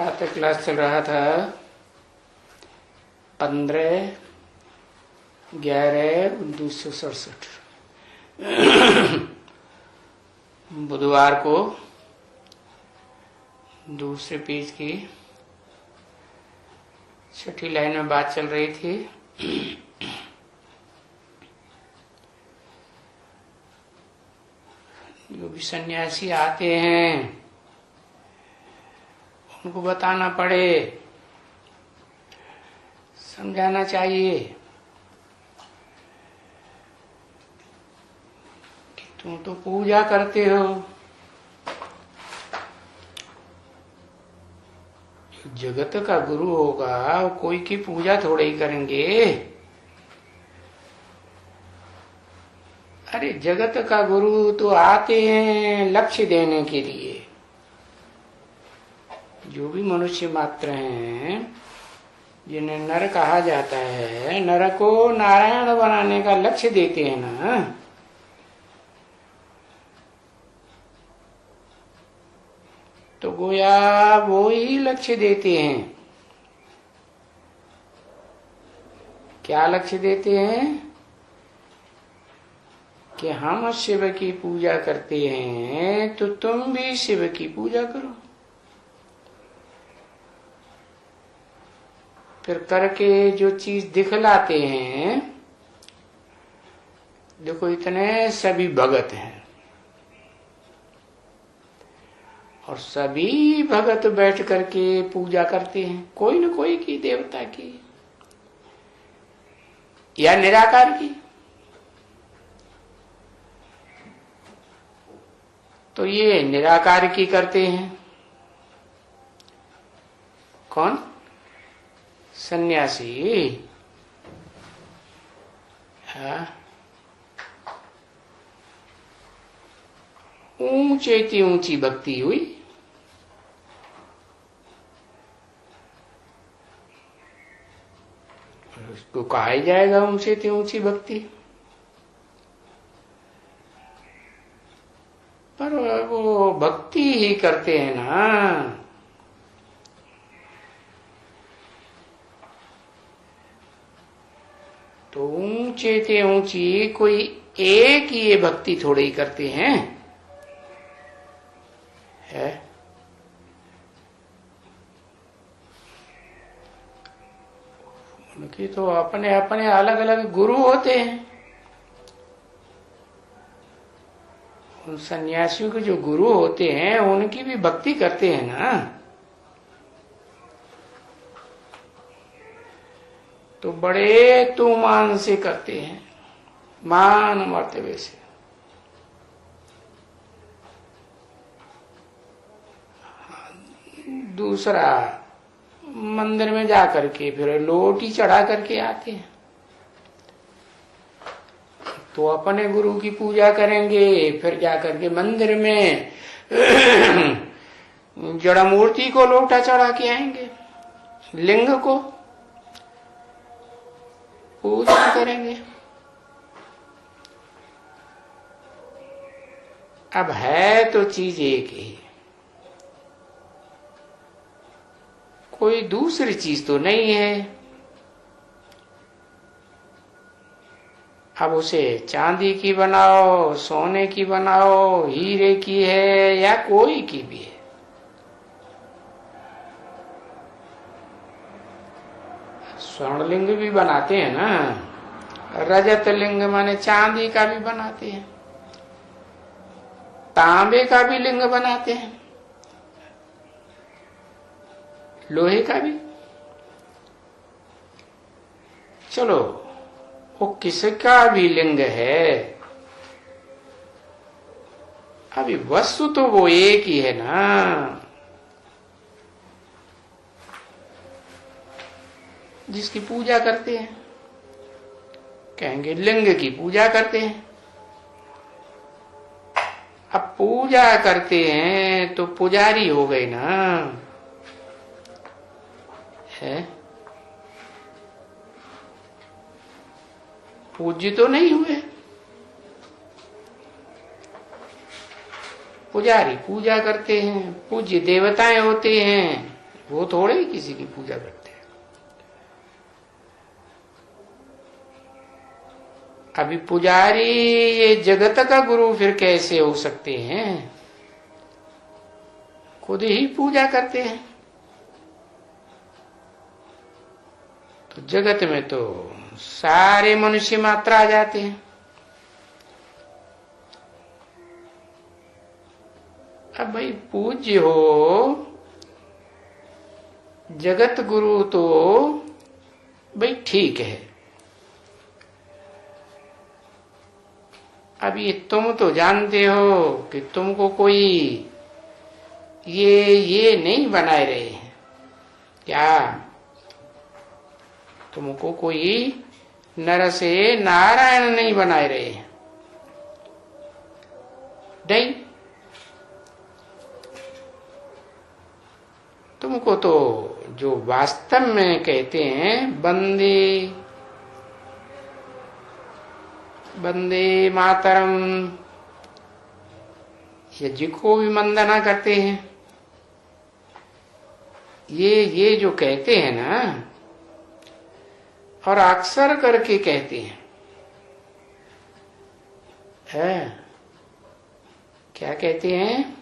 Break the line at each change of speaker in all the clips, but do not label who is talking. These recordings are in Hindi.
प्रातः क्लास चल रहा था 15/11/1967 बुधवार को दूसरे पेज की छठी लाइन में बात चल रही थी। जो भी सन्यासी आते हैं उनको बताना पड़े, समझाना चाहिए कि तुम तो पूजा करते हो, जगत का गुरु होगा वो कोई की पूजा थोड़े ही करेंगे। अरे जगत का गुरु तो आते हैं लक्ष्य देने के लिए। जो भी मनुष्य मात्र हैं जिन्हें नर कहा जाता है, नर को नारायण बनाने का लक्ष्य देते हैं ना। तो गोया वो ही लक्ष्य देते हैं। क्या लक्ष्य देते हैं कि हम शिव की पूजा करते हैं तो तुम भी शिव की पूजा करो। फिर करके जो चीज दिखलाते हैं, देखो इतने सभी भगत हैं और सभी भगत बैठ करके पूजा करते हैं, कोई न कोई की, देवता की या निराकार की। तो ये निराकार की करते हैं कौन? सन्यासी। ऊंचे की ऊंची भक्ति हुई। उसको कहा ही जाएगा ऊंचे की ऊंची भक्ति। पर वो भक्ति ही करते हैं ना। तो ऊंचे से ऊंची कोई एक ही ये भक्ति थोड़ी ही करते हैं, है? उनकी तो अपने अपने अलग अलग गुरु होते हैं। उन सन्यासियों के जो गुरु होते हैं उनकी भी भक्ति करते हैं ना। तो बड़े तू मान से करते हैं, मान मर्तबे से। दूसरा मंदिर में जा करके फिर लोटी चढ़ा करके आते हैं। तो अपने गुरु की पूजा करेंगे, फिर जा करके मंदिर में जड़ा मूर्ति को लोटा चढ़ा के आएंगे, लिंग को पूजा करेंगे। अब है तो चीज एक ही, कोई दूसरी चीज तो नहीं है। अब उसे चांदी की बनाओ, सोने की बनाओ, हीरे की है या कोई की भी है, स्वर्णलिंग भी बनाते हैं ना, रजत लिंग माने चांदी का भी बनाते हैं, तांबे का भी लिंग बनाते हैं, लोहे का भी। चलो वो किसका भी लिंग है, अभी वस्तु तो वो एक ही है ना। जिसकी पूजा करते हैं कहेंगे लिंग की पूजा करते हैं। अब पूजा करते हैं तो पुजारी हो गए ना, है? पूज्य तो नहीं हुए। पुजारी पूजा करते हैं, पूज्य देवताएं होते हैं, वो थोड़े ही किसी की पूजा करते हैं। अभी पुजारी ये जगत का गुरु फिर कैसे हो सकते हैं? खुद ही पूजा करते हैं। तो जगत में तो सारे मनुष्य मात्र आ जाते हैं। अब भाई पूज्य हो, जगत गुरु तो भाई ठीक है। अब ये तुम तो जानते हो कि तुमको कोई ये नहीं बनाए रहे हैं क्या? तुमको कोई नर से नारायण नहीं बनाए रहे हैं, नहीं। तुमको तो जो वास्तव में कहते हैं वंदे वंदे मातरम, यज्ञ को भी वंदना करते हैं, ये जो कहते हैं ना, और अक्सर करके कहते हैं, है क्या कहते हैं?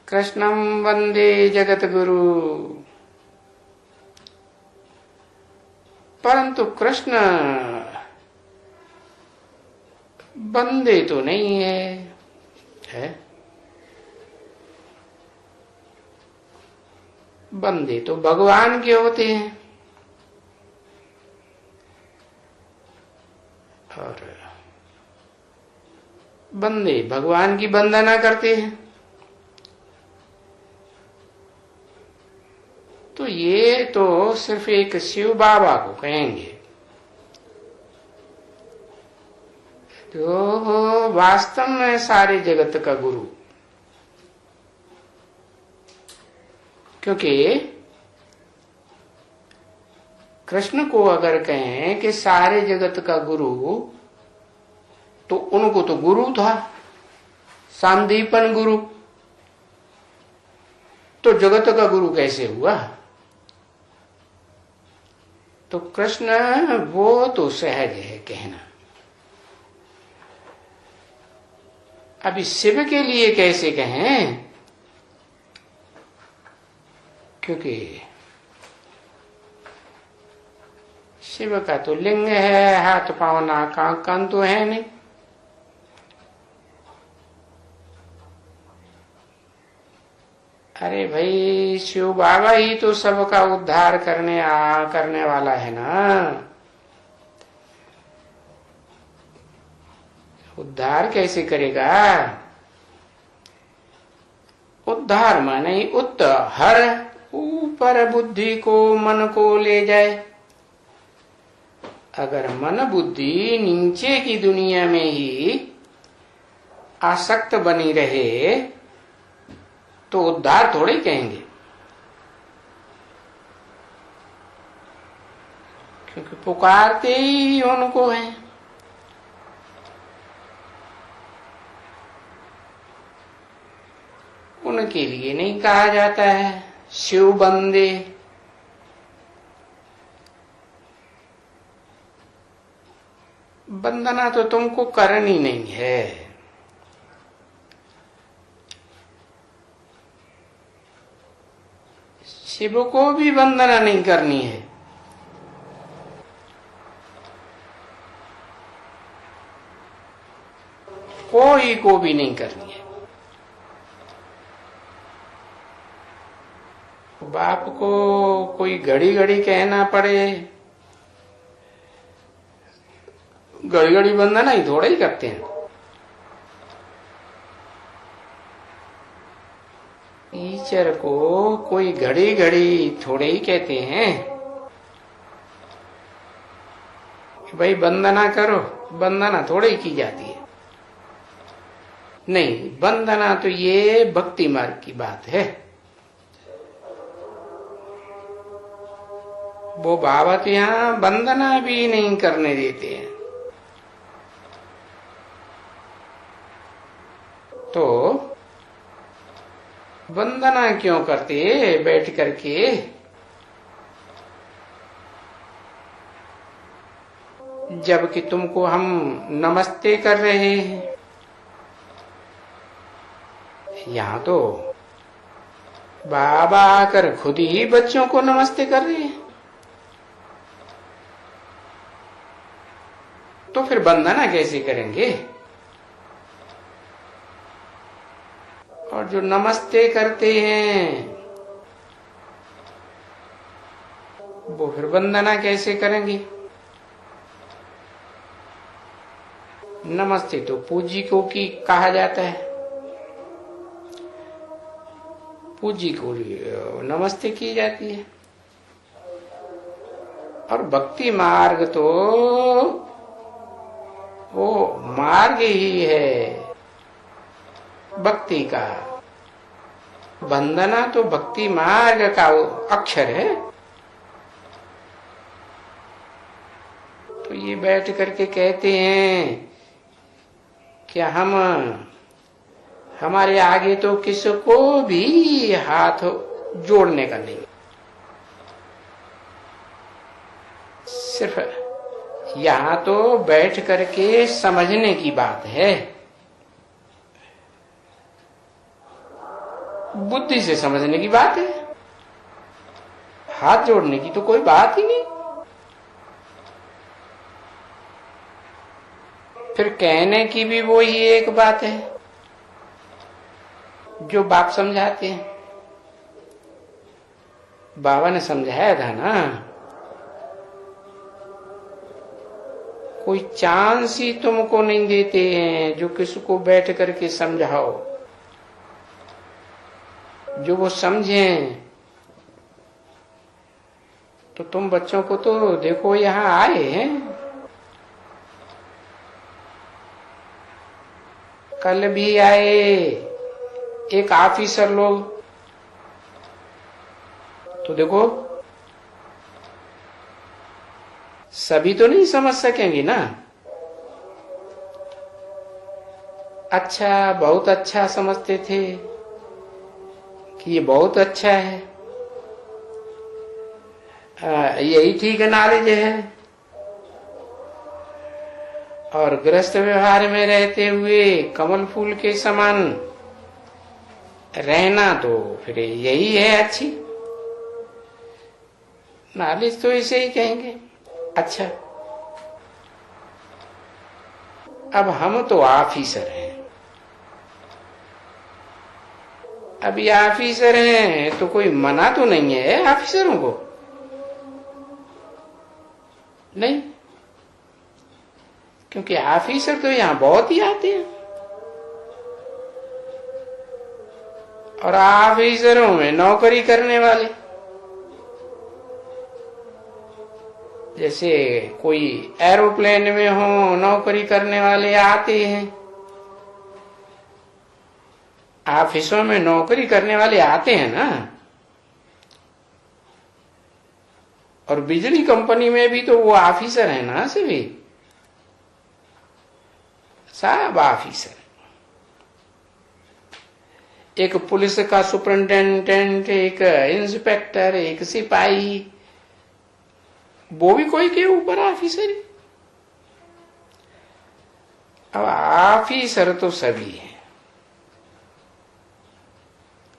कृष्णम वंदे जगत गुरु। परंतु कृष्ण बंदे तो नहीं है? बंदे तो भगवान के होते हैं। और बंदे भगवान की वंदना करते हैं। तो ये तो सिर्फ एक शिव बाबा को कहेंगे। तो वास्तव में सारे जगत का गुरु, क्योंकि कृष्ण को अगर कहें कि सारे जगत का गुरु, तो उनको तो गुरु था, सांदीपन गुरु। तो जगत का गुरु कैसे हुआ? तो कृष्ण वो तो सहज है कहना। अभी शिव के लिए कैसे कहें? क्योंकि शिव का तो लिंग है, हाथ पांव नाक आंख कान तो है नहीं। अरे भाई शिव बाबा ही तो सबका उद्धार करने वाला है ना। उद्धार कैसे करेगा? उद्धार माने हर ऊपर बुद्धि को, मन को ले जाए। अगर मन बुद्धि नीचे की दुनिया में ही आसक्त बनी रहे तो उद्धार थोड़े ही कहेंगे। क्योंकि पुकारते ही उनको हैं। उनके लिए नहीं कहा जाता है शिव बंदे। वंदना तो तुमको करनी नहीं है। शिव को भी वंदना नहीं करनी है। कोई को भी नहीं करनी है। बाप को कोई घड़ी घड़ी कहना पड़े, घड़ी घड़ी वंदना ही थोड़ा ही करते हैं। टीचर को कोई घड़ी घड़ी थोड़े ही कहते हैं कि भाई वंदना करो। वंदना थोड़े ही की जाती है। नहीं, वंदना तो ये भक्ति मार्ग की बात है। वो बाबा तो यहाँ वंदना भी नहीं करने देते हैं। तो वंदना क्यों करते बैठ करके? जबकि तुमको हम नमस्ते कर रहे हैं। यहाँ तो बाबा आकर खुद ही बच्चों को नमस्ते कर रहे हैं, तो फिर वंदना कैसे करेंगे? और जो नमस्ते करते हैं वो फिर वंदना कैसे करेंगे? नमस्ते तो पूजी को की कहा जाता है, पूजी को नमस्ते की जाती है। और भक्ति मार्ग तो वो मार्ग ही है भक्ति का। वंदना तो भक्ति मार्ग का अक्षर है। तो ये बैठ करके कहते हैं कि हमारे आगे तो किसको भी हाथ जोड़ने का नहीं, सिर्फ यहाँ तो बैठ करके समझने की बात है, बुद्धि से समझने की बात है। हाथ जोड़ने की तो कोई बात ही नहीं। फिर कहने की भी वो ही एक बात है जो बाप समझाते हैं। बाबा ने समझाया था ना, कोई चांस ही तुमको नहीं देते हैं जो किसको बैठ करके समझाओ, जो वो समझें। तो तुम बच्चों को तो देखो यहाँ आए हैं, कल भी आए एक ऑफिसर लोग, तो देखो सभी तो नहीं समझ सकेंगे ना। अच्छा, बहुत अच्छा समझते थे कि ये बहुत अच्छा है, यही ठीक नॉलेज है। और गृहस्थ व्यवहार में रहते हुए कमल फूल के समान रहना तो फिर यही है अच्छी नॉलेज, तो इसे ही कहेंगे। अच्छा, अब हम तो ऑफिसर हैं, अब ये ऑफिसर हैं तो कोई मना तो नहीं है ऑफिसरों को, नहीं, क्योंकि ऑफिसर तो यहां बहुत ही आते हैं। और ऑफिसरों में नौकरी करने वाले, जैसे कोई एरोप्लेन में हो नौकरी करने वाले आते हैं, ऑफिसों में नौकरी करने वाले आते हैं ना। और बिजली कंपनी में भी तो वो ऑफिसर है ना, सभी सब ऑफिसर। एक पुलिस का सुपरिंटेंडेंट, एक इंस्पेक्टर, एक सिपाही, वो भी कोई के ऊपर ऑफिसर है। अब ऑफिसर तो सभी है,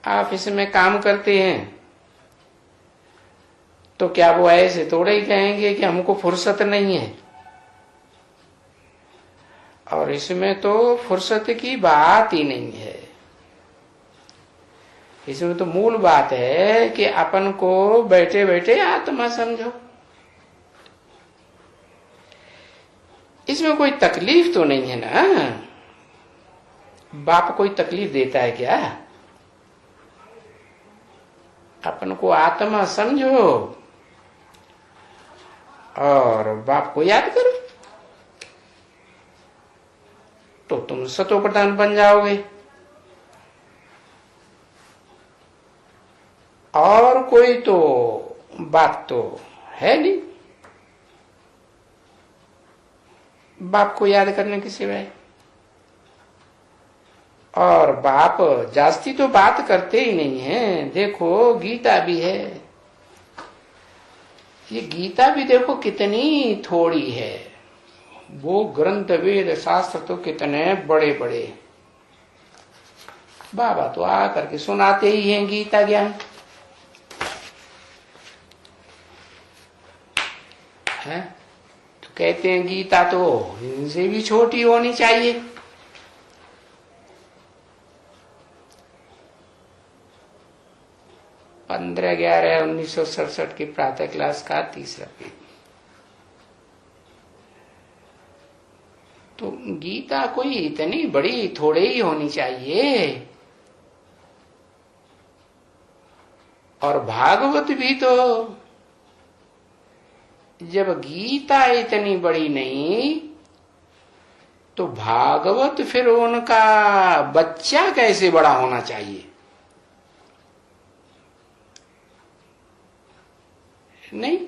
ऑफिस में काम करते हैं, तो क्या वो ऐसे थोड़े ही कहेंगे कि हमको फुर्सत नहीं है। और इसमें तो फुर्सत की बात ही नहीं है। इसमें तो मूल बात है कि अपन को बैठे बैठे आत्मा समझो। इसमें कोई तकलीफ तो नहीं है ना। बाप कोई तकलीफ देता है क्या? अपन को आत्मा समझो और बाप को याद करो, तो तुम सतो प्रधान बन जाओगे। और कोई तो बात तो है नहीं बाप को याद करने के सिवाय। और बाप जास्ती तो बात करते ही नहीं है। देखो गीता भी है, ये गीता भी देखो कितनी थोड़ी है। वो ग्रंथ वेद शास्त्र तो कितने बड़े बड़े, बाबा तो आ करके सुनाते ही हैं गीता ज्ञान है। तो कहते हैं गीता तो इनसे भी छोटी होनी चाहिए। 15/11/1967 की प्रातः क्लास का तीसरा पेज। तो गीता कोई इतनी बड़ी थोड़े ही होनी चाहिए। और भागवत भी तो, जब गीता इतनी बड़ी नहीं तो भागवत फिर उनका बच्चा कैसे बड़ा होना चाहिए? नहीं,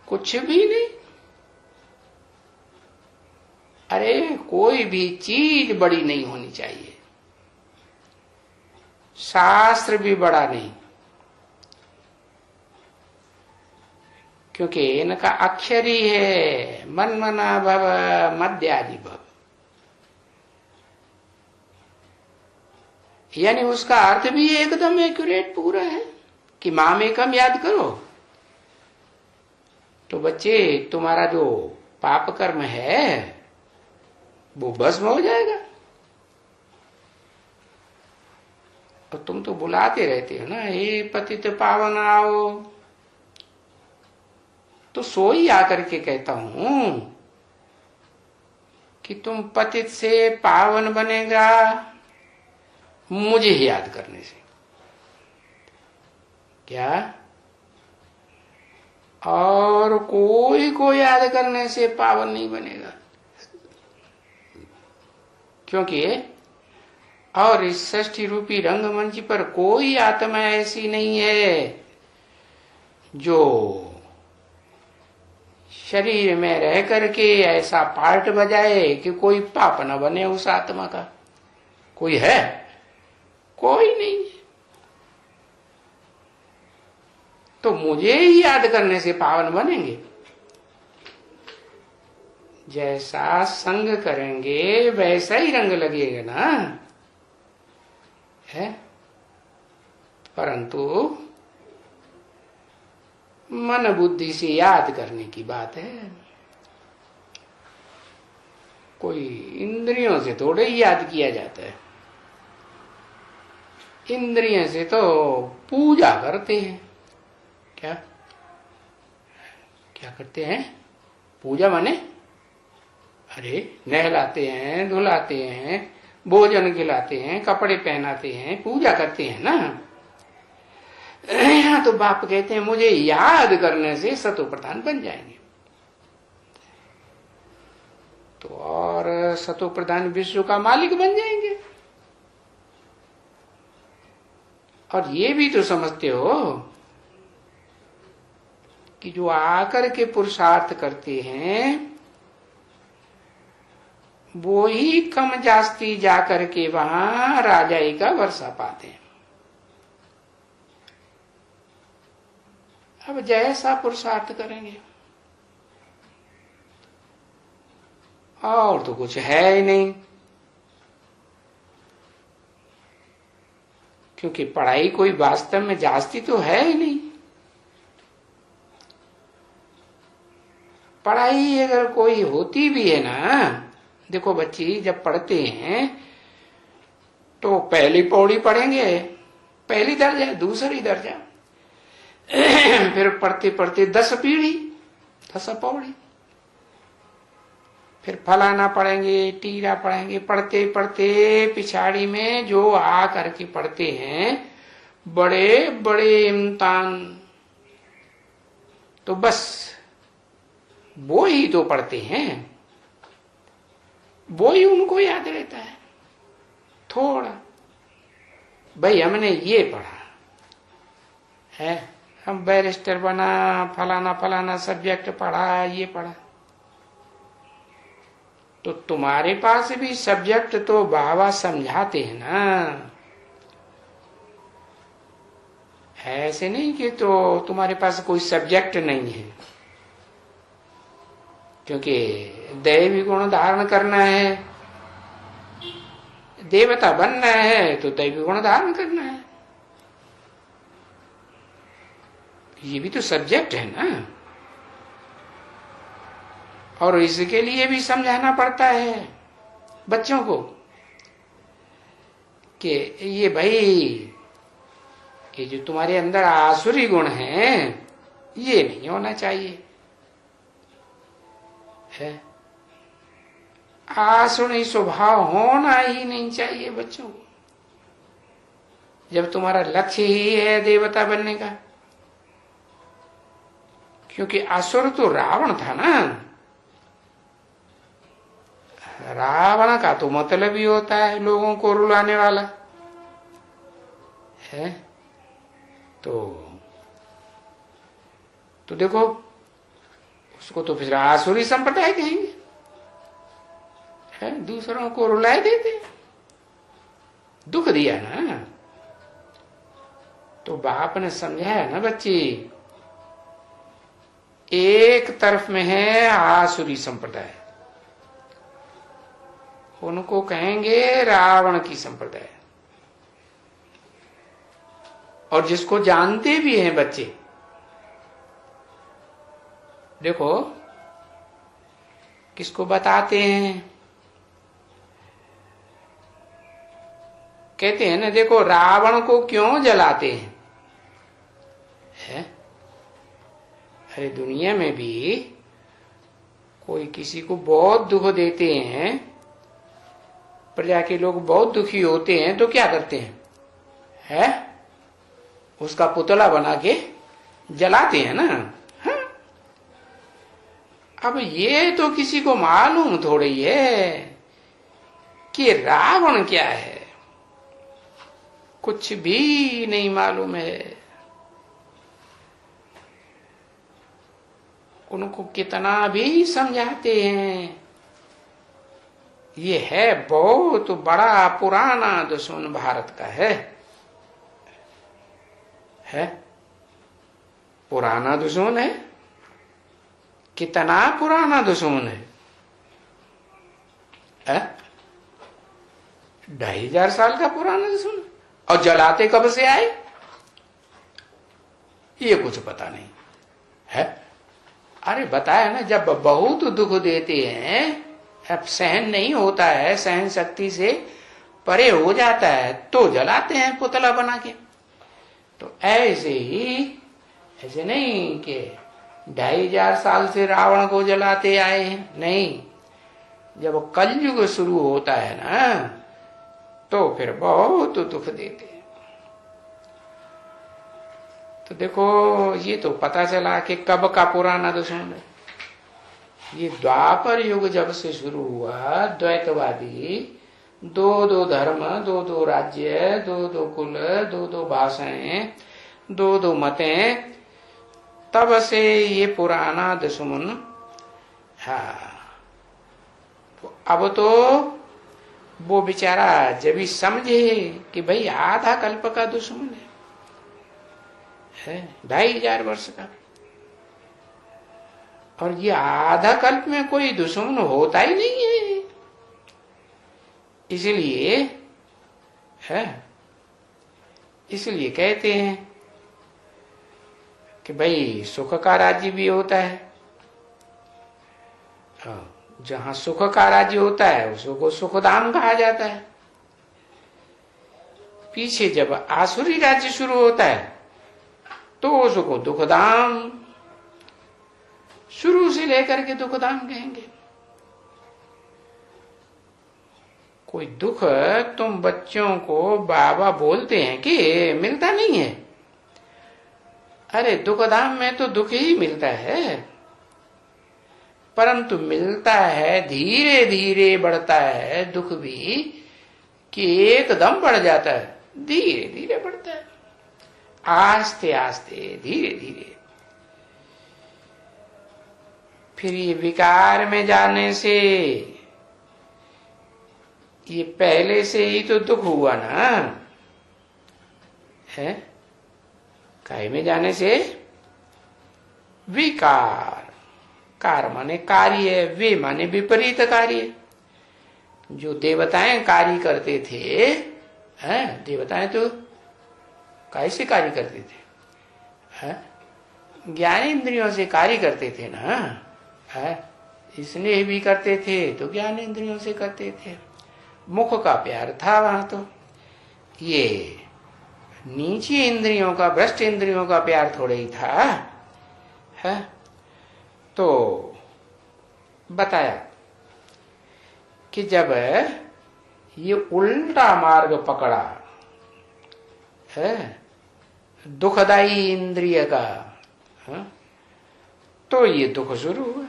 कुछ भी नहीं। अरे कोई भी चीज बड़ी नहीं होनी चाहिए, शास्त्र भी बड़ा नहीं, क्योंकि इनका अक्षर ही है मनमना भव मध्यादि भव। यानी उसका अर्थ भी एकदम एक्यूरेट पूरा है कि मामेकम याद करो तो बच्चे तुम्हारा जो पाप कर्म है वो भस्म हो जाएगा। तो तुम तो बुलाते रहते हो ना, हे पतित पावन आओ, तो सो ही आकर के कहता हूं कि तुम पतित से पावन बनेगा मुझे ही याद करने से। क्या? और कोई को याद करने से पावन नहीं बनेगा, क्योंकि और इस षष्ठी रूपी रंगमंच पर कोई आत्मा ऐसी नहीं है जो शरीर में रह करके ऐसा पार्ट बजाए कि कोई पाप न बने उस आत्मा का। कोई है? कोई नहीं है। तो मुझे ही याद करने से पावन बनेंगे। जैसा संग करेंगे वैसा ही रंग लगेगा ना, है? परंतु मन बुद्धि से याद करने की बात है। कोई इंद्रियों से थोड़े ही याद किया जाता है। इंद्रियों से तो पूजा करते हैं। क्या क्या करते हैं? पूजा माने अरे नहलाते हैं, धुलाते हैं, भोजन खिलाते हैं, कपड़े पहनाते हैं, पूजा करते हैं ना। यहाँ तो बाप कहते हैं मुझे याद करने से सतो प्रधान बन जाएंगे। तो और सतो प्रधान विश्व का मालिक बन जाएंगे। और ये भी तो समझते हो कि जो आकर के पुरुषार्थ करते हैं वो ही कम जास्ती जाकर के वहां राजाई का वर्षा पाते हैं। अब जैसा पुरुषार्थ करेंगे, और तो कुछ है ही नहीं, क्योंकि पढ़ाई कोई वास्तव में जास्ती तो है ही नहीं। पढ़ाई अगर कोई होती भी है ना, देखो बच्ची जब पढ़ते हैं तो पहली पौड़ी पढ़ेंगे, पहली दर्जा, दूसरी दर्जा, फिर पढ़ते पढ़ते 10 पीढ़ी, 10 पौड़ी, फिर फलाना पढ़ेंगे, टीरा पढ़ेंगे, पढ़ते पढ़ते पिछाड़ी में जो आ करके पढ़ते हैं बड़े बड़े इम्तान, तो बस वो ही तो पढ़ते हैं, वो ही उनको याद रहता है। थोड़ा भाई हमने ये पढ़ा है, हम बैरिस्टर बना, फलाना फलाना सब्जेक्ट पढ़ा, ये पढ़ा, तो तुम्हारे पास भी सब्जेक्ट तो बाबा समझाते हैं ना, ऐसे नहीं कि तो तुम्हारे पास कोई सब्जेक्ट नहीं है। क्योंकि दैवी गुण धारण करना है, देवता बनना है, तो दैवी गुण धारण करना है। ये भी तो सब्जेक्ट है ना, और इसके लिए भी समझाना पड़ता है बच्चों को कि ये भाई, ये जो तुम्हारे अंदर आसुरी गुण है, ये नहीं होना चाहिए है। आसुरी स्वभाव होना ही नहीं चाहिए बच्चों को, जब तुम्हारा लक्ष्य ही है देवता बनने का। क्योंकि असुर तो रावण था ना, रावण का तो मतलब ही होता है लोगों को रुलाने वाला है। तो देखो, उसको तो फिर आसुरी संप्रदाय कहेंगे, है, दूसरों को रुलाए देते, दुख दिया ना। तो बाप ने समझाया ना बच्ची, एक तरफ में है आसुरी संप्रदाय, उनको कहेंगे रावण की संप्रदाय। और जिसको जानते भी हैं बच्चे, देखो किसको बताते हैं, कहते हैं ना, देखो रावण को क्यों जलाते हैं, है? अरे दुनिया में भी कोई किसी को बहुत दुख देते हैं, प्रजा के लोग बहुत दुखी होते हैं, तो क्या करते हैं, उसका पुतला बना के जलाते हैं ना। हाँ? अब ये तो किसी को मालूम थोड़ी है कि रावण क्या है, कुछ भी नहीं मालूम है। उनको कितना भी समझाते हैं, ये है बहुत बड़ा पुराना दुश्मन भारत का है, पुराना दुश्मन है। कितना पुराना दुश्मन है, 2500 साल का पुराना दुश्मन। और जलाते कब से आए, ये कुछ पता नहीं है। अरे बताया ना, जब बहुत दुख देते हैं, अब सहन नहीं होता है, सहन शक्ति से परे हो जाता है, तो जलाते हैं पुतला बना के। तो ऐसे ही, ऐसे नहीं कि 2500 साल से रावण को जलाते आए हैं, नहीं। जब कलयुग शुरू होता है ना, तो फिर बहुत दुख देते हैं। तो देखो, ये तो पता चला कि कब का पुराना दुश्मन है। ये द्वापर युग जब से शुरू हुआ, द्वैतवादी, दो धर्म, दो राज्य, दो कुल, दो भाषाएं, दो मतें, तब से ये पुराना दुश्मन। हाँ, तो अब तो वो बेचारा जब भी समझे कि भाई आधा कल्प का दुश्मन है 2500 वर्ष का, और ये आधा कल्प में कोई दुश्मन होता ही नहीं है। इसलिए है, इसलिए कहते हैं कि भाई सुख का राज्य भी होता है। जहां सुख का राज्य होता है उसको सुखधाम कहा जाता है। पीछे जब आसुरी राज्य शुरू होता है तो उसको दुखधाम, शुरू से लेकर के दुखधाम कहेंगे। कोई दुख तुम बच्चों को बाबा बोलते हैं कि मिलता नहीं है। अरे दुखधाम में तो दुख ही मिलता है, परंतु मिलता है धीरे धीरे बढ़ता है दुख भी, कि एकदम बढ़ जाता है, धीरे धीरे बढ़ता है, आस्ते आस्ते, धीरे धीरे। फिर ये विकार में जाने से ये पहले से ही तो दुख हुआ ना है। काय में जाने से विकार, कार माने कार्य, वे माने विपरीत कार्य। जो देवताएं कार्य करते थे, हैं देवताएं तो कैसे कार्य करते थे, हैं ज्ञान इंद्रियों से कार्य करते थे ना, है स्नेह भी करते थे तो ज्ञान इंद्रियों से करते थे। मुख का प्यार था वहां, तो ये नीची इंद्रियों का, भ्रष्ट इंद्रियों का प्यार थोड़ा ही था, है। तो बताया कि जब ये उल्टा मार्ग पकड़ा है दुखदाई इंद्रिय का, है? तो ये दुख शुरू हुआ।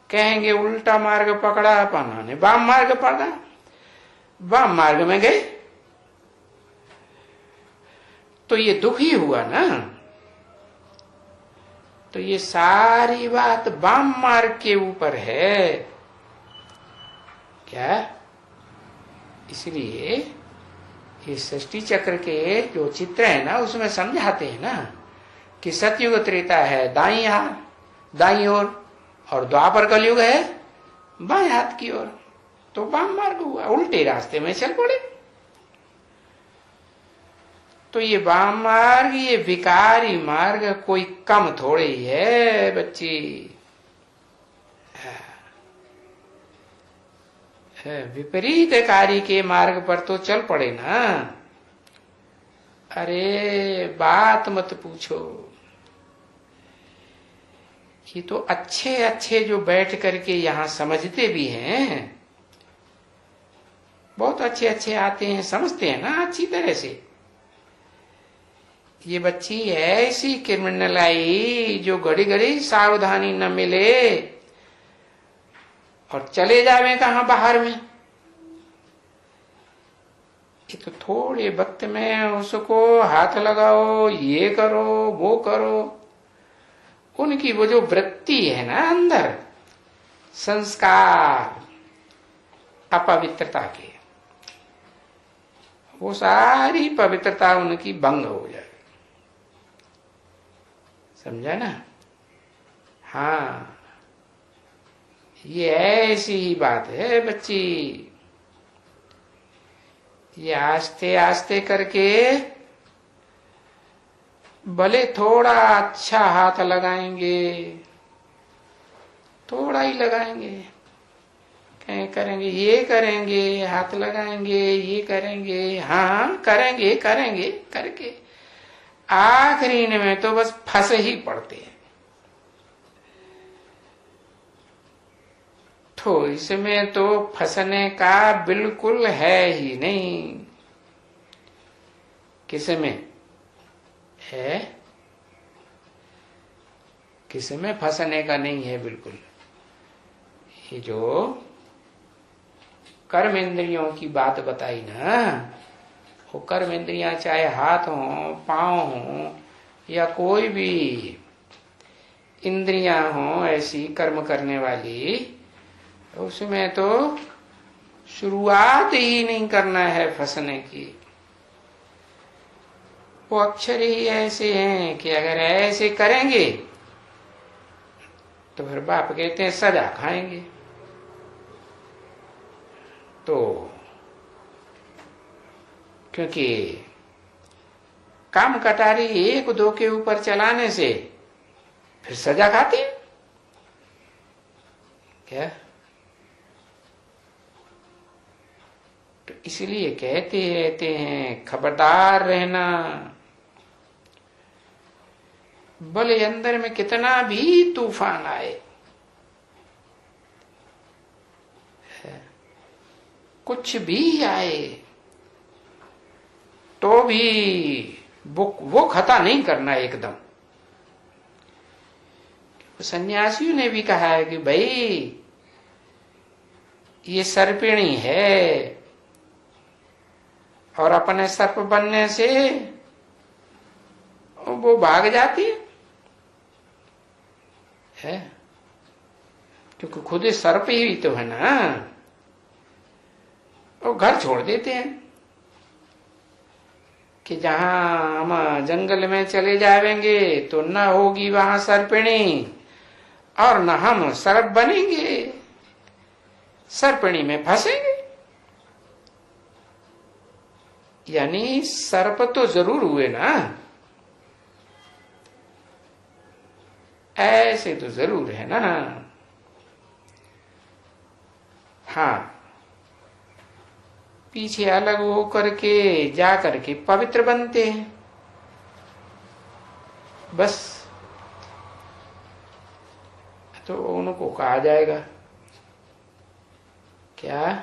कहेंगे उल्टा मार्ग पकड़ा, अपना ने वाम मार्ग पकड़ा, वाम मार्ग में गए तो ये दुख ही हुआ ना। तो ये सारी बात वाम मार्ग के ऊपर है क्या। इसलिए ये सृष्टि चक्र के जो चित्र है ना, उसमें समझाते हैं ना कि सतयुग त्रेता है दाई हाथ, दाई ओर, और द्वापर कलयुग है बाएं हाथ की ओर। तो वाम मार्ग हुआ, उल्टे रास्ते में चल पड़े। तो ये वाम मार्ग, ये विकारी मार्ग कोई कम थोड़े ही है बच्ची। विपरीत कार्य के मार्ग पर तो चल पड़े ना। अरे बात मत पूछो, ये तो अच्छे अच्छे जो बैठ करके यहां समझते भी हैं, बहुत अच्छे अच्छे आते हैं, समझते हैं ना अच्छी तरह से। ये बच्ची ऐसी क्रिमिनल आई जो घड़ी घड़ी सावधानी न मिले और चले जावे कहां बाहर में। ये तो थोड़े वक्त में उसको हाथ लगाओ, ये करो वो करो। उनकी वो जो वृत्ति है ना अंदर, संस्कार अपवित्रता के, वो सारी पवित्रता उनकी भंग हो जाए। समझा ना। हाँ ये ऐसी ही बात है बच्ची। ये आस्ते आस्ते करके भले थोड़ा अच्छा हाथ लगाएंगे, थोड़ा ही लगाएंगे, कहीं करेंगे, ये करेंगे, हाथ लगाएंगे, ये करेंगे, हाँ करेंगे करेंगे करके आखिरी में तो बस फंस ही पड़ते हैं। तो इसमें तो फंसने का बिल्कुल है ही नहीं। किसमें है, किसमें फंसने का नहीं है बिल्कुल। ये जो कर्म इंद्रियों की बात बताई ना, वो कर्म इंद्रियां चाहे हाथ हो, पांव हो, या कोई भी इंद्रियां हो ऐसी कर्म करने वाली, उसमें तो शुरुआत ही नहीं करना है फंसने की। वो अक्षर ही ऐसे हैं कि अगर ऐसे करेंगे तो फिर बाप कहते हैं सजा खाएंगे। तो क्योंकि काम कटारी एक दो के ऊपर चलाने से फिर सजा खाती है क्या। तो इसलिए कहते रहते हैं खबरदार रहना। भले अंदर में कितना भी तूफान आए, कुछ भी आए, तो भी वो खता नहीं करना एकदम। सन्यासियों ने भी कहा है कि भाई ये सर्पिणी है और अपने सर्प बनने से वो भाग जाती है, क्योंकि खुद सर्प ही तो है ना। वो घर छोड़ देते हैं कि जहां हम जंगल में चले जाएंगे तो न होगी वहां सर्पिणी और न हम सर्प बनेंगे, सर्पिणी में फंसेंगे। यानी सर्प तो जरूर हुए ना, ऐसे तो जरूर है ना। हाँ, पीछे अलग हो करके जा करके पवित्र बनते हैं, बस। तो उनको कहा जाएगा क्या?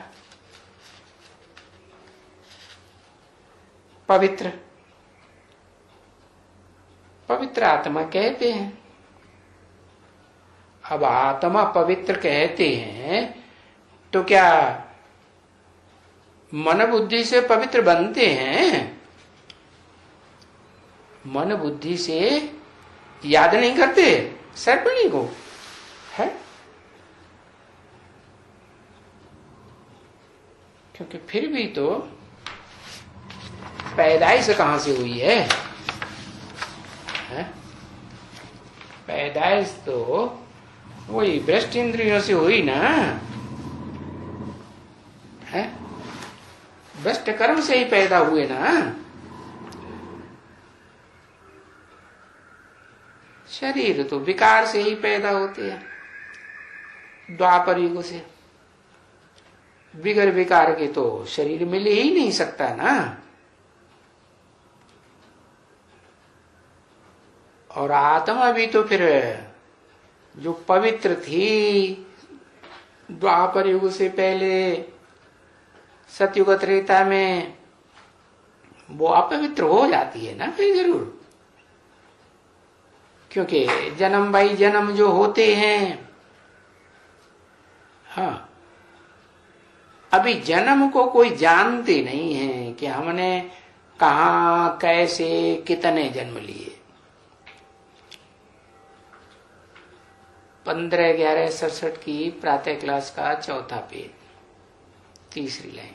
पवित्र, पवित्र आत्मा कहते हैं। अब आत्मा पवित्र कहते हैं तो क्या मन बुद्धि से पवित्र बनते हैं? मन बुद्धि से याद नहीं करते सर्पिणी को, है? क्योंकि फिर भी तो पैदाइश कहां से हुई है? पैदाइश तो वही भ्रष्ट इंद्रियों से हुई ना, है? भ्रष्ट कर्म से ही पैदा हुए ना। शरीर तो विकार से ही पैदा होते हैं, द्वापर युग से। बिगर विकार के तो शरीर मिल ही नहीं सकता ना। और आत्मा भी तो फिर जो पवित्र थी द्वापर युग से पहले, सतयुग त्रेता में, वो अपवित्र हो जाती है ना फिर जरूर। क्योंकि जन्म बाई जन्म जो होते हैं, हाँ, अभी जन्म को कोई जानते नहीं है कि हमने कहां कैसे कितने जन्म लिए। 15/11/67 की प्रातः क्लास का चौथा पेज, तीसरी लाइन।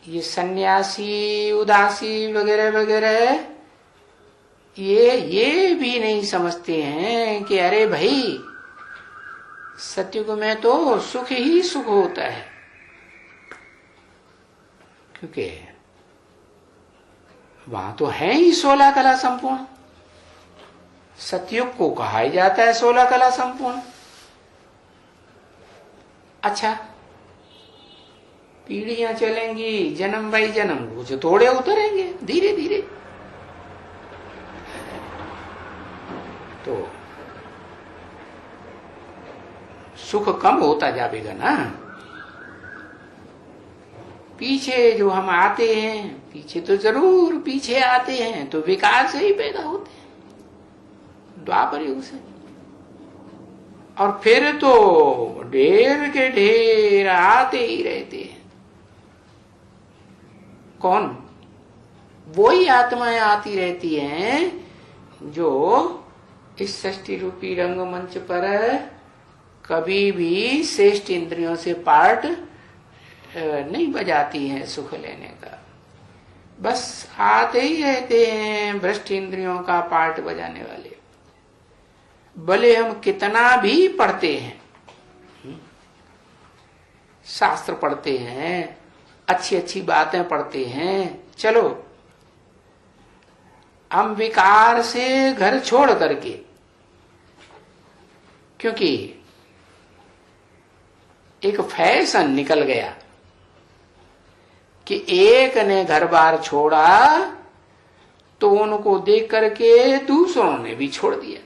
ये सन्यासी, उदासी वगैरह वगैरह ये भी नहीं समझते हैं कि अरे भाई सतयुग में तो सुख ही सुख होता है। क्योंकि वहां तो है ही 16 कला संपूर्ण। सतयुग को कहा ही जाता है 16 कला संपूर्ण। अच्छा, पीढ़ियां चलेंगी, जन्म बाई जन्म, कुछ थोड़े उतरेंगे धीरे धीरे। तो सुख कम होता जाएगा ना। पीछे जो हम आते हैं, पीछे तो जरूर पीछे आते हैं, तो विकार से ही पैदा होते हैं, द्वापर युग से। और फिर तो ढेर के ढेर आते ही रहते हैं। कौन? वो ही आत्माएं आती रहती हैं जो इस सृष्टि रूपी रंगमंच पर कभी भी श्रेष्ठ इंद्रियों से पार्ट नहीं बजाती हैं सुख लेने का। बस आते ही रहते हैं भ्रष्ट इंद्रियों का पार्ट बजाने वाले। भले हम कितना भी पढ़ते हैं, शास्त्र पढ़ते हैं, अच्छी अच्छी बातें पढ़ते हैं, चलो हम विकार से घर छोड़ करके, क्योंकि एक फैशन निकल गया कि एक ने घर बार छोड़ा तो उनको देख करके दूसरों ने भी छोड़ दिया।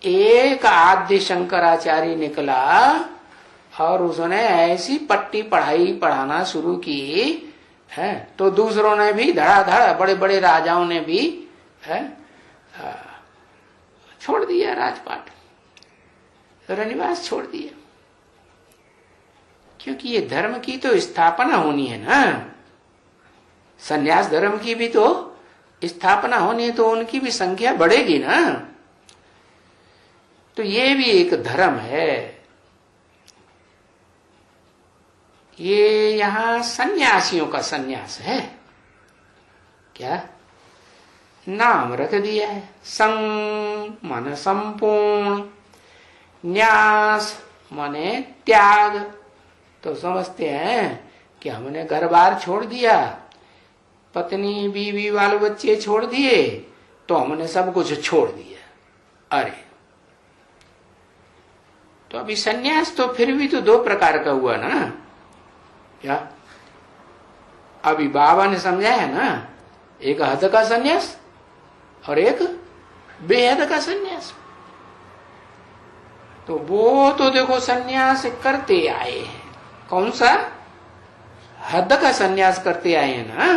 एक आद्य शंकराचार्य निकला और उसने ऐसी पट्टी पढ़ाई पढ़ाना शुरू की है, तो दूसरों ने भी धड़ाधड़, बड़े बड़े राजाओं ने भी है छोड़ दिया, राजपाट रनिवास छोड़ दिया। क्योंकि ये धर्म की तो स्थापना होनी है ना, सन्यास धर्म की भी तो स्थापना होनी है, तो उनकी भी संख्या बढ़ेगी ना। तो ये भी एक धर्म है, ये यहां सन्यासियों का सन्यास है। क्या नाम रख दिया है, संग मन संपूर्ण, न्यास माने त्याग। तो समझते हैं कि हमने घर बार छोड़ दिया, पत्नी बीवी बाल बच्चे छोड़ दिए, तो हमने सब कुछ छोड़ दिया। अरे तो अभी सन्यास तो फिर भी तो दो प्रकार का हुआ ना। क्या अभी बाबा ने समझाया ना, एक हद का सन्यास और एक बेहद का सन्यास। तो वो तो देखो सन्यास करते आए हैं। कौन सा? हद का सन्यास करते आए हैं ना,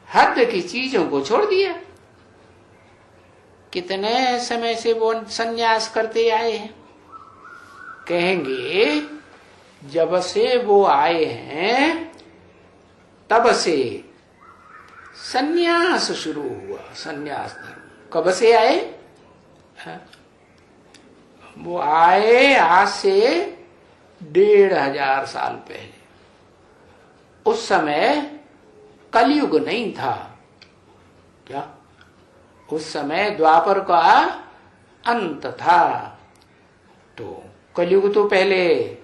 हद की चीजों को छोड़ दिया। कितने समय से वो सन्यास करते आए हैं? कहेंगे जब से वो आए हैं तब से सन्यास शुरू हुआ। सन्यास धर्म कब से आए? वो आए आज से 1500 साल पहले। उस समय कलयुग नहीं था। क्या? उस समय द्वापर का अंत था। तो कलयुग तो पहले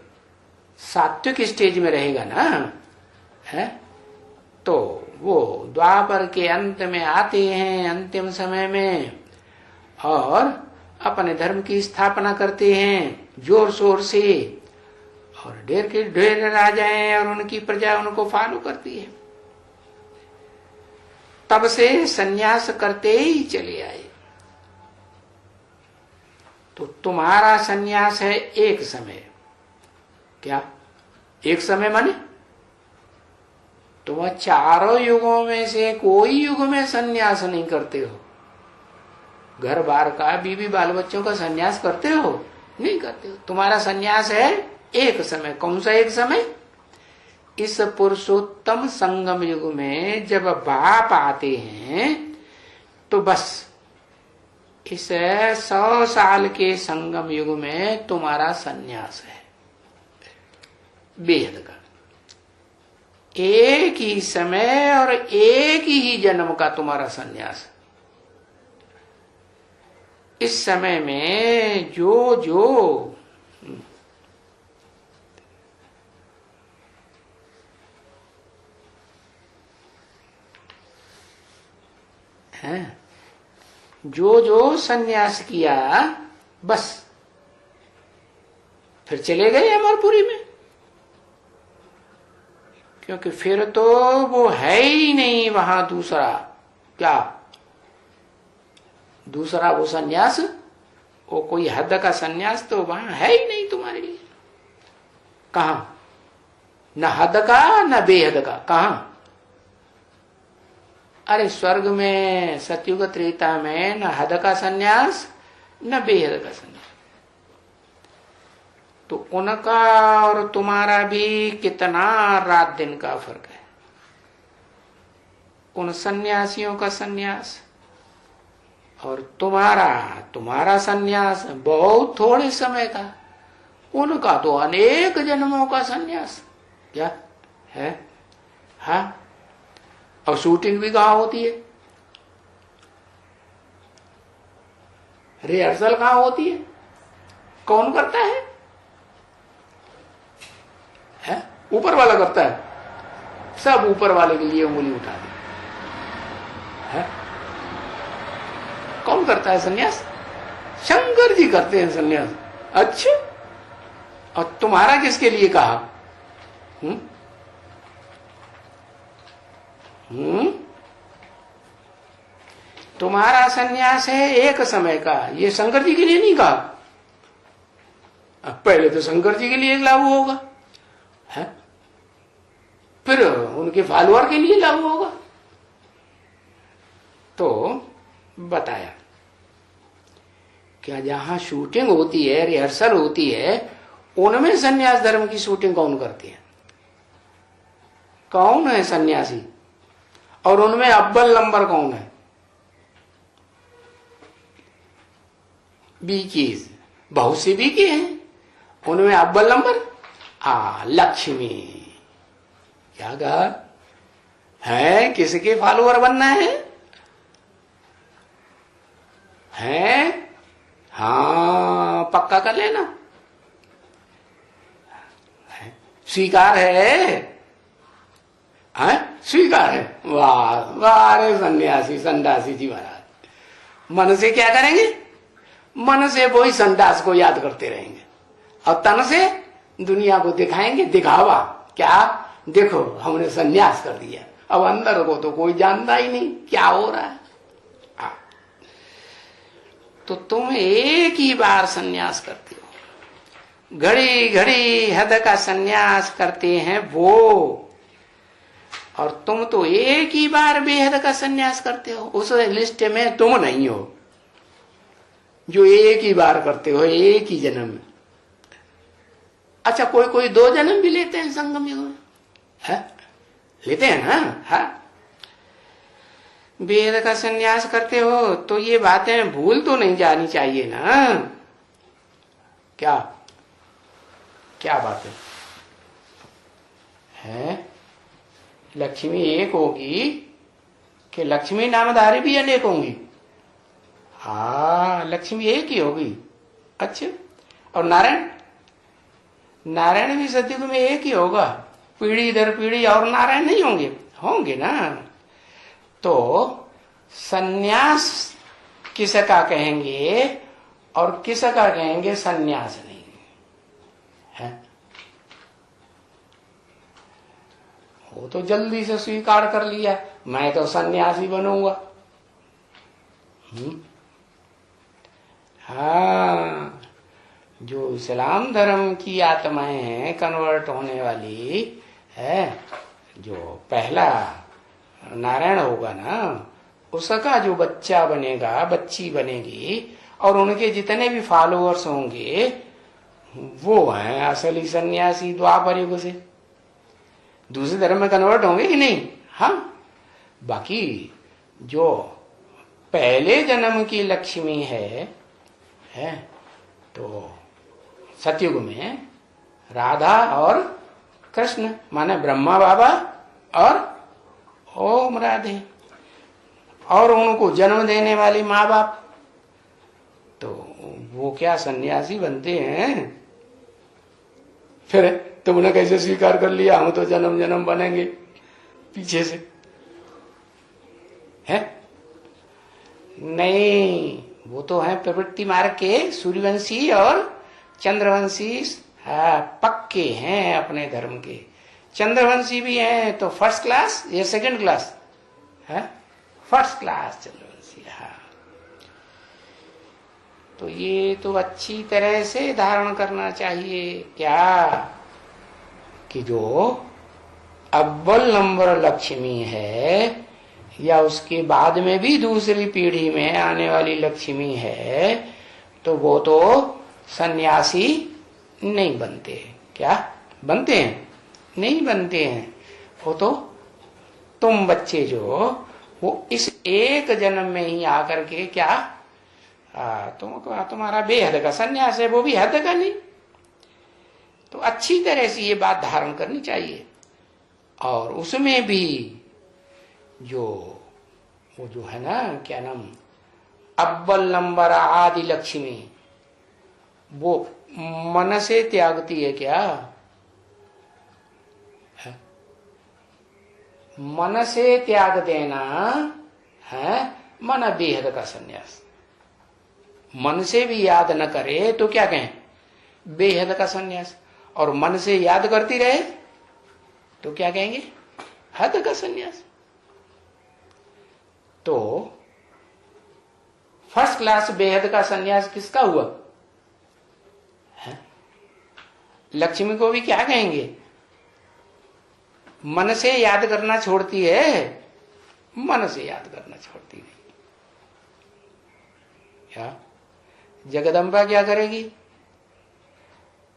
सात्विक स्टेज में रहेगा ना, है? तो वो द्वापर के अंत में आते हैं, अंतिम समय में, और अपने धर्म की स्थापना करते हैं जोर शोर से, और ढेर के ढेर राजाएं और उनकी प्रजा उनको फॉलो करती है। तब से सन्यास करते ही चले आए। तो तुम्हारा सन्यास है एक समय। क्या एक समय माने? तुम चारों युगों में से कोई युग में सन्यास नहीं करते हो। घर बार का बीवी बाल बच्चों का सन्यास करते हो? नहीं करते हो। तुम्हारा सन्यास है एक समय। कौन सा एक समय? इस पुरुषोत्तम संगम युग में जब बाप आते हैं तो बस इस 100 साल के संगम युग में तुम्हारा सन्यास है बेहद का। एक ही समय और एक ही जन्म का तुम्हारा सन्यास। इस समय में जो जो है, जो जो सन्यास किया बस फिर चले गए अमरपुरी में। क्योंकि फिर तो वो है ही नहीं वहां दूसरा। क्या दूसरा वो सन्यास? वो कोई हद का सन्यास तो वहां है ही नहीं तुम्हारे लिए। कहां? न हद का न बेहद का। कहां? अरे स्वर्ग में सतयुग त्रेता में न हद का सन्यास न बेहद का सन्यास। तो उनका और तुम्हारा भी कितना रात दिन का फर्क है। उन सन्यासियों का सन्यास और तुम्हारा सन्यास बहुत थोड़े समय का। उनका तो अनेक जन्मों का सन्यास। क्या है? हाँ। और शूटिंग भी कहां होती है? रिहर्सल कहां होती है? कौन करता है? ऊपर वाला करता है। सब ऊपर वाले के लिए उंगली उठा दी है। कौन करता है सन्यास? शंकर जी करते हैं सन्यास। अच्छा, और तुम्हारा किसके लिए कहा? तुम्हारा सन्यास है एक समय का। ये शंकर जी के लिए नहीं कहा। अब पहले तो शंकर जी के लिए लागू होगा है, फिर उनके फॉलोअर के लिए लागू होगा। तो बताया क्या जहां शूटिंग होती है, रिहर्सल होती है, उनमें सन्यास धर्म की शूटिंग कौन करती है? कौन है सन्यासी? और उनमें अव्वल नंबर कौन है? बीकीज बहुत सी बीकी हैं, उनमें अव्वल नंबर लक्ष्मी। क्या कहा है? किसके फॉलोअर बनना है? हाँ, पक्का कर लेना। स्वीकार है? स्वीकार है। वाह वाह, रे सन्यासी संन्यासी जी महाराज। मन से क्या करेंगे? मन से वही संन्यास को याद करते रहेंगे और तन से दुनिया को दिखाएंगे दिखावा। क्या? देखो हमने सन्यास कर दिया। अब अंदर को तो कोई जानता ही नहीं क्या हो रहा है। तो तुम एक ही बार सन्यास करते हो, घड़ी घड़ी हद का सन्यास करते हैं वो, और तुम तो एक ही बार बेहद का सन्यास करते हो। उस लिस्ट में तुम नहीं हो जो एक ही बार करते हो, एक ही जन्म में। अच्छा, कोई कोई 2 जन्म भी लेते हैं संगम युग में, है? लेते हैं ना। हाँ, बेहद का सन्यास करते हो तो ये बातें भूल तो नहीं जानी चाहिए ना। क्या क्या बात है? लक्ष्मी एक होगी कि लक्ष्मी नामधारी भी अनेक होंगी? हाँ, लक्ष्मी एक ही होगी। अच्छा, और नारायण? नारायण भी सतयुग में एक ही होगा, पीढ़ी दर पीढ़ी और नारायण नहीं होंगे? होंगे ना। तो सन्यास किसका कहेंगे और किसका कहेंगे सन्यास नहीं है? वो तो जल्दी से स्वीकार कर लिया, मैं तो सन्यासी बनूंगा। हाँ, जो इस्लाम धर्म की आत्माएं हैं कन्वर्ट होने वाली है, जो पहला नारायण होगा ना, उसका जो बच्चा बनेगा, बच्ची बनेगी, और उनके जितने भी फॉलोअर्स होंगे वो हैं असली सन्यासी द्वापर युग से। दूसरे धर्म में कन्वर्ट होंगे कि नहीं? हाँ, बाकी जो पहले जन्म की लक्ष्मी है तो सतयुग में राधा और कृष्ण माने ब्रह्मा बाबा और ओम राधे, और उनको जन्म देने वाली माँ बाप, तो वो क्या सन्यासी बनते हैं? फिर तुमने कैसे स्वीकार कर लिया हम तो जन्म जन्म बनेंगे पीछे से? है नहीं, वो तो है प्रवृत्ति मार्ग के सूर्यवंशी और चंद्रवंशी। हाँ, पक्के हैं अपने धर्म के। चंद्रवंशी भी हैं तो फर्स्ट क्लास या सेकंड क्लास है? First class Chandravanshi. हाँ, तो ये तो अच्छी तरह से धारण करना चाहिए क्या कि जो अव्वल नंबर लक्ष्मी है या उसके बाद में भी दूसरी पीढ़ी में आने वाली लक्ष्मी है, तो वो तो सन्यासी नहीं बनते। क्या बनते हैं? नहीं बनते हैं। वो तो तुम बच्चे जो वो इस एक जन्म में ही आकर के क्या तुम्हारा बेहद का सन्यास है, वो भी हद का नहीं। तो अच्छी तरह से ये बात धारण करनी चाहिए। और उसमें भी वो जो है ना, क्या नाम, अव्वल नंबर आदि लक्ष्मी, वो मन से त्यागती है क्या? मन से त्याग देना है मन बेहद का सन्यास। मन से भी याद न करे तो क्या कहें? बेहद का सन्यास। और मन से याद करती रहे तो क्या कहेंगे? हद का सन्यास। तो फर्स्ट क्लास बेहद का सन्यास किसका हुआ है? लक्ष्मी को भी क्या कहेंगे? मन से याद करना छोड़ती है, मन से याद करना छोड़ती नहीं। क्या जगदम्बा क्या करेगी?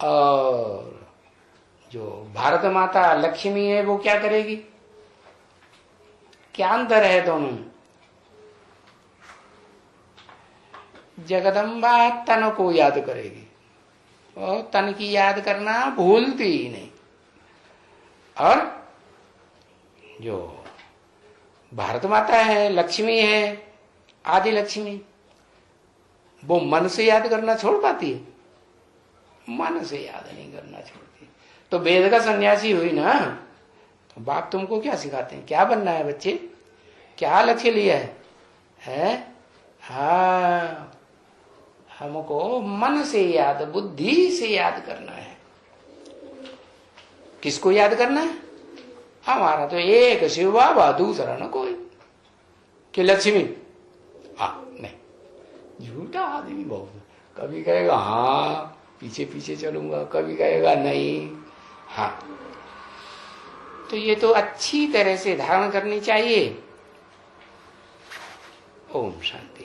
और जो भारत माता लक्ष्मी है वो क्या करेगी? क्या अंतर है दोनों में? जगदम्बा तन को याद करेगी और तन की याद करना भूलती ही नहीं। और जो भारत माता है, लक्ष्मी है, आदि लक्ष्मी, वो मन से याद करना छोड़ पाती है? मन से याद नहीं करना छोड़ती। तो वेद का सन्यासी हुई ना, तो बाप तुमको क्या सिखाते हैं? क्या बनना है बच्चे? क्या लक्ष्य लिया है? हाँ, हमको मन से याद, बुद्धि से याद करना है। किसको याद करना है? हमारा तो एक शिव बाबा, दूसरा ना कोई। कि लक्ष्मी? नहीं, झूठा आदमी बहुत। कभी कहेगा हाँ पीछे पीछे चलूंगा, कभी कहेगा नहीं। हाँ, तो ये तो अच्छी तरह से धारण करनी चाहिए। ओम शांति।